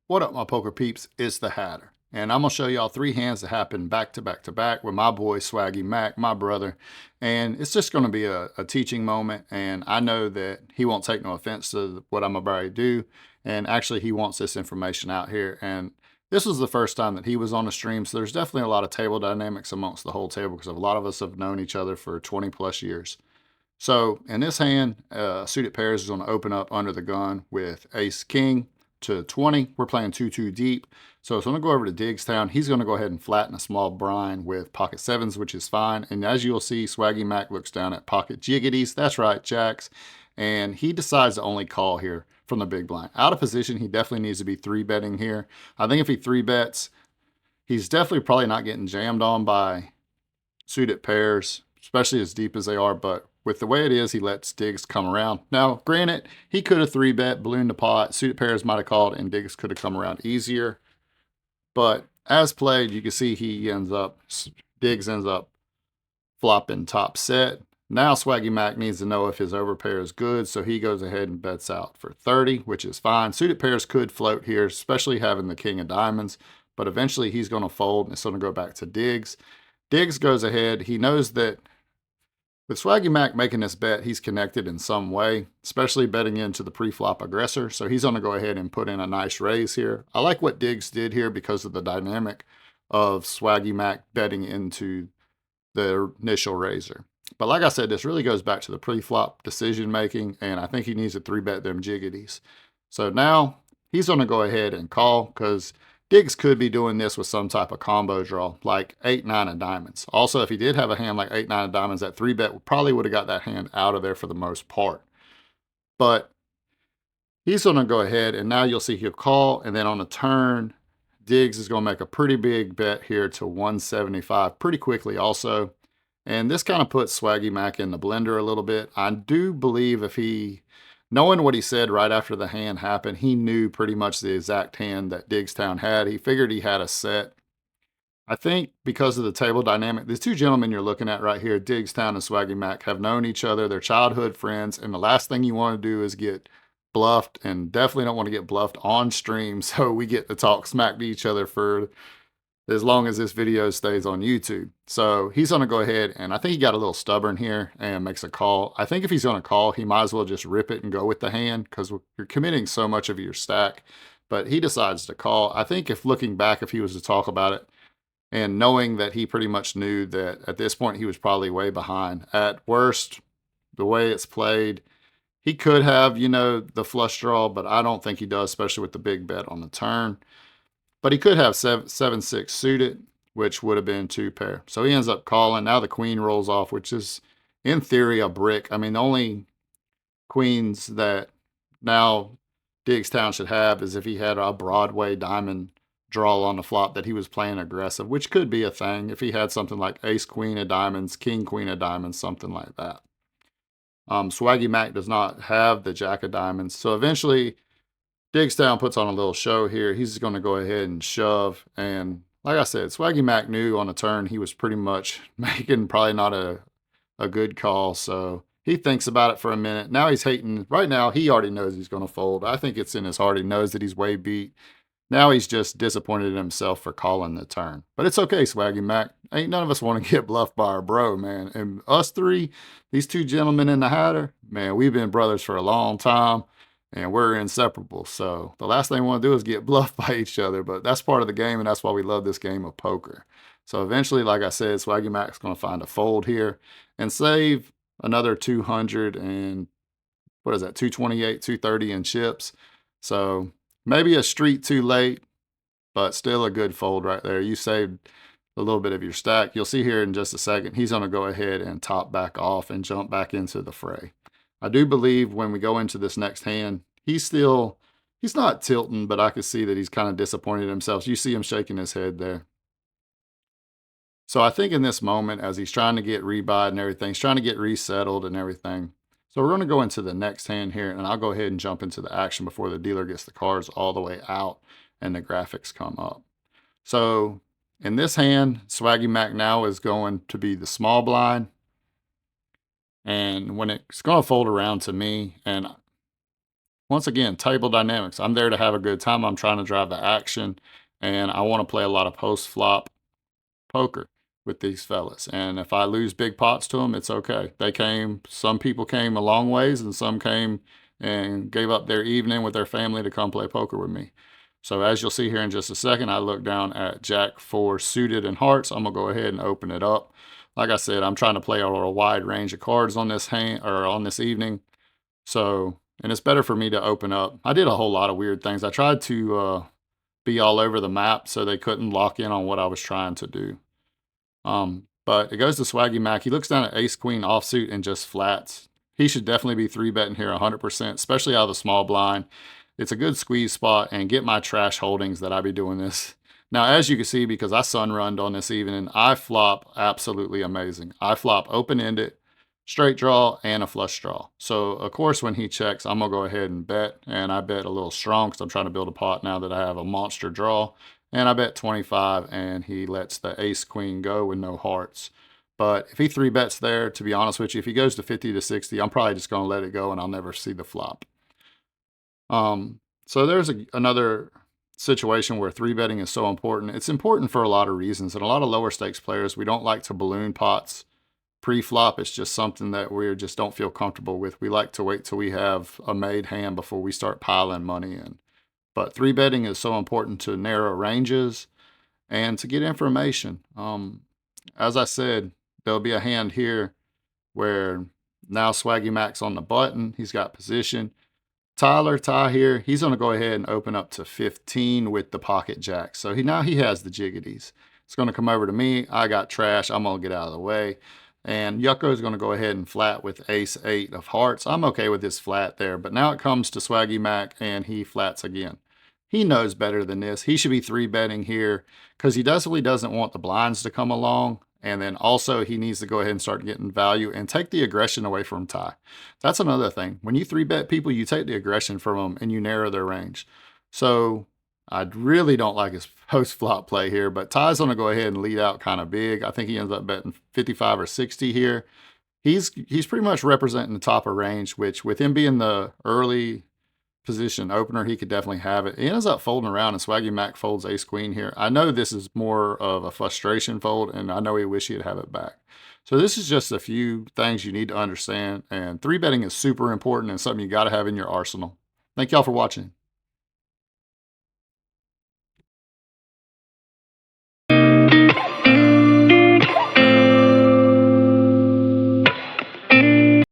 What up, my poker peeps? It's the Hatter. And I'm going to show y'all three hands that happen back to back to back with my boy Swaggy Mac, my brother. And it's just going to be a teaching moment. And I know that he won't take no offense to what I'm about to do. And actually, he wants this information out here. And this was the first time that he was on the stream. So there's definitely a lot of table dynamics amongst the whole table because a lot of us have known each other for 20 plus years. So in this hand, suited pairs is going to open up under the gun with ace king to 20. We're playing 2-2 deep. So it's going to go over to Digstown. He's going to go ahead and flatten a small blind with pocket sevens, which is fine. And as you'll see, Swaggy Mac looks down at pocket jiggities. That's right, Jax. And he decides to only call here from the big blind. Out of position, he definitely needs to be 3-betting here. I think if he 3-bets, he's definitely probably not getting jammed on by suited pairs, especially as deep as they are. But with the way it is, he lets Diggs come around. Now, granted, he could have 3-bet, ballooned the pot, suited pairs might have called, and Diggs could have come around easier. But as played, you can see Diggs ends up flopping top set. Now Swaggy Mac needs to know if his overpair is good, so he goes ahead and bets out for 30, which is fine. Suited pairs could float here, especially having the king of diamonds, but eventually he's going to fold and it's going to go back to Diggs. Diggs goes ahead. He knows that with Swaggy Mac making this bet, he's connected in some way, especially betting into the pre-flop aggressor. So he's going to go ahead and put in a nice raise here. I like what Diggs did here because of the dynamic of Swaggy Mac betting into the initial raiser. But like I said, this really goes back to the pre-flop decision making, and I think he needs to 3-bet them jiggities. So now he's going to go ahead and call because Diggs could be doing this with some type of combo draw, like 8-9 of diamonds. Also, if he did have a hand like 8-9 of diamonds, that 3-bet probably would have got that hand out of there for the most part. But he's going to go ahead, and now you'll see he'll call, and then on the turn, Diggs is going to make a pretty big bet here to 175 pretty quickly also. And this kind of puts Swaggy Mac in the blender a little bit. I do believe if he, knowing what he said right after the hand happened, he knew pretty much the exact hand that Digstown had. He figured he had a set. I think because of the table dynamic, these two gentlemen you're looking at right here, Digstown and Swaggy Mac, have known each other. They're childhood friends. And the last thing you want to do is get bluffed, and definitely don't want to get bluffed on stream. So we get to talk smack to each other for as long as this video stays on YouTube. So he's going to go ahead, and I think he got a little stubborn here and makes a call. I think if he's going to call, he might as well just rip it and go with the hand because you're committing so much of your stack. But he decides to call. I think if looking back, if he was to talk about it and knowing that he pretty much knew that at this point he was probably way behind. At worst, the way it's played, he could have, the flush draw, but I don't think he does, especially with the big bet on the turn. But he could have 7-6 suited, which would have been 2-pair. So he ends up calling. Now the queen rolls off, which is, in theory, a brick. I mean, the only queens that now Digstown should have is if he had a Broadway diamond draw on the flop that he was playing aggressive, which could be a thing if he had something like ace queen of diamonds, king queen of diamonds, something like that. Swaggy Mac does not have the jack of diamonds. So eventually Digstown puts on a little show here. He's going to go ahead and shove. And like I said, Swaggy Mac knew on the turn he was pretty much making probably not a good call. So he thinks about it for a minute. Now he's hating. Right now, he already knows he's going to fold. I think it's in his heart. He knows that he's way beat. Now he's just disappointed in himself for calling the turn. But it's okay, Swaggy Mac. Ain't none of us want to get bluffed by our bro, man. And us three, these two gentlemen in the Hatter, man, we've been brothers for a long time. And we're inseparable. So the last thing we want to do is get bluffed by each other. But that's part of the game, and that's why we love this game of poker. So eventually, like I said, Swaggy Mac's going to find a fold here and save another 200 and, 228, 230 in chips. So maybe a street too late, but still a good fold right there. You saved a little bit of your stack. You'll see here in just a second, he's going to go ahead and top back off and jump back into the fray. I do believe when we go into this next hand, he's not tilting, but I could see that he's kind of disappointed in himself. You see him shaking his head there. So I think in this moment, as he's trying to get rebuy and everything, he's trying to get resettled and everything. So we're going to go into the next hand here, and I'll go ahead and jump into the action before the dealer gets the cards all the way out and the graphics come up. So in this hand, Swaggy Mac now is going to be the small blind. And when it's going to fold around to me, and Once again, table dynamics. I'm there to have a good time. I'm trying to drive the action, and I want to play a lot of post flop poker with these fellas. And if I lose big pots to them, it's okay. Some people came a long ways, and some came and gave up their evening with their family to come play poker with me. So as you'll see here in just a second, I look down at Jack 4 suited and hearts. I'm gonna go ahead and open it up. Like I said, I'm trying to play a wide range of cards on this hand or on this evening. So, and it's better for me to open up. I did a whole lot of weird things. I tried to be all over the map so they couldn't lock in on what I was trying to do. But it goes to Swaggy Mac. He looks down at ace queen offsuit and just flats. He should definitely be 3-betting here 100%, especially out of the small blind. It's a good squeeze spot and get my trash holdings that I be doing this. Now, as you can see, because I sun-runned on this evening, I flop absolutely amazing. I flop open-ended, straight draw, and a flush draw. So, of course, when he checks, I'm going to go ahead and bet. And I bet a little strong because I'm trying to build a pot now that I have a monster draw. And I bet 25, and he lets the ace queen go with no hearts. But if he 3-bets there, to be honest with you, if he goes to 50 to 60, I'm probably just going to let it go and I'll never see the flop. So there's another situation where 3-betting is so important. It's important for a lot of reasons. And a lot of lower stakes players, we don't like to balloon pots pre-flop. It's just something that we just don't feel comfortable with. We like to wait till we have a made hand before we start piling money in. But 3-betting is so important to narrow ranges and to get information. As I said, there'll be a hand here where now Swaggy Mac's on the button. He's got position. Ty here, he's going to go ahead and open up to 15 with the pocket jack. So now he has the jiggities. It's going to come over to me. I got trash. I'm going to get out of the way. And Yucko is going to go ahead and flat with ace 8 of hearts. I'm okay with this flat there. But now it comes to Swaggy Mac, and he flats again. He knows better than this. He should be 3-betting here because he definitely doesn't want the blinds to come along. And then also he needs to go ahead and start getting value and take the aggression away from Ty. That's another thing. When you 3-bet people, you take the aggression from them and you narrow their range. So I really don't like his post-flop play here, but Ty's going to go ahead and lead out kind of big. I think he ends up betting 55 or 60 here. He's pretty much representing the top of range, which with him being the early position opener, he could definitely have it. He ends up folding around, and Swaggy Mac folds ace queen here. I know this is more of a frustration fold, and I know he wish he'd have it back. So this is just a few things you need to understand, and 3-betting is super important and something you got to have in your arsenal. Thank y'all for watching.